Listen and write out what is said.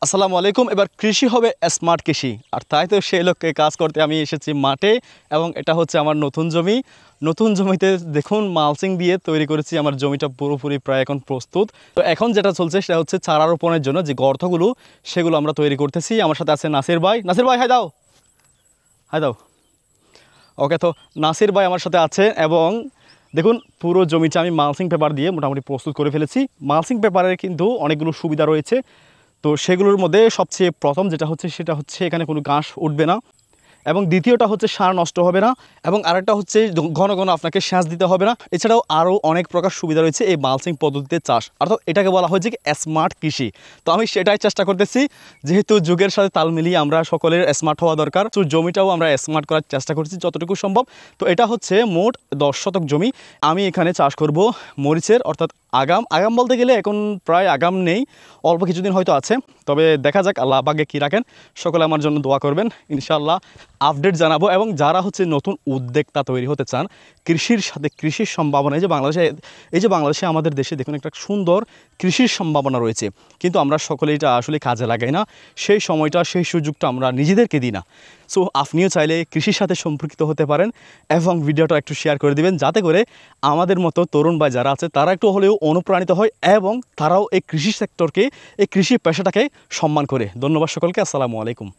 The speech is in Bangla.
আসসালামু আলাইকুম। এবার কৃষি হবে স্মার্ট কৃষি, আর তাই তো সেই লক্ষ্যে কাজ করতে আমি এসেছি মাঠে। এবং এটা হচ্ছে আমার নতুন জমি। নতুন জমিতে দেখুন মালচিং দিয়ে তৈরি করেছি আমার জমিটা পুরোপুরি প্রায় এখন প্রস্তুত। তো এখন যেটা চলছে সেটা হচ্ছে চারা রোপণের জন্য যে গর্তগুলো সেগুলো আমরা তৈরি করতেছি। আমার সাথে আছে নাসির ভাই। নাসির ভাই হাই দাও, হাই দাও। ওকে, তো নাসির ভাই আমার সাথে আছে এবং দেখুন পুরো জমিটা আমি মালচিং পেপার দিয়ে মোটামুটি প্রস্তুত করে ফেলেছি। মালচিং পেপারের কিন্তু অনেকগুলো সুবিধা রয়েছে। তো সেগুলোর মধ্যে সবচেয়ে প্রথম যেটা হচ্ছে সেটা হচ্ছে এখানে কোনো ঘাস উঠবে না, এবং দ্বিতীয়টা হচ্ছে সার নষ্ট হবে না, এবং আরেকটা হচ্ছে ঘন ঘন আপনাকে সেচ দিতে হবে না। এছাড়াও আরও অনেক প্রকার সুবিধা রয়েছে এই মালচিং পদ্ধতিতে চাষ, অর্থাৎ এটাকে বলা হয়েছে কি স্মার্ট কৃষি। তো আমি সেটাই চেষ্টা করতেছি, যেহেতু যুগের সাথে তাল মিলিয়ে আমরা সকলের স্মার্ট হওয়া দরকার। তো জমিটাও আমরা স্মার্ট করার চেষ্টা করছি যতটুকু সম্ভব। তো এটা হচ্ছে মোট 10 শতক জমি। আমি এখানে চাষ করব মরিচের, অর্থাৎ আগাম। আগাম বলতে গেলে এখন প্রায় আগাম নেই, অল্প কিছুদিন হয়তো আছে। তবে দেখা যাক আল্লাহ আগে কী রাখেন। সকলে আমার জন্য দোয়া করবেন, ইনশাআল্লাহ আপডেট জানাবো। এবং যারা হচ্ছে নতুন উদ্যোক্তা তৈরি হতে চান কৃষির সাথে, কৃষির সম্ভাবনা, এই যে বাংলাদেশে আমাদের দেশে দেখুন একটা সুন্দর কৃষির সম্ভাবনা রয়েছে, কিন্তু আমরা সকলে এটা আসলে কাজে লাগাই না। সেই সময়টা, সেই সুযোগটা আমরা নিজেদেরকে দিই না। সো আপনিও চাইলে কৃষির সাথে সম্পর্কিত হতে পারেন এবং ভিডিওটা একটু শেয়ার করে দিবেন, যাতে করে আমাদের মতো তরুণ ভাই যারা আছে তারা একটু হলেও অনুপ্রাণিত হয় এবং তারাও এই কৃষি সেক্টরকে, এই কৃষি পেশাটাকে সম্মান করে। ধন্যবাদ সকলকে। আসসালামু আলাইকুম।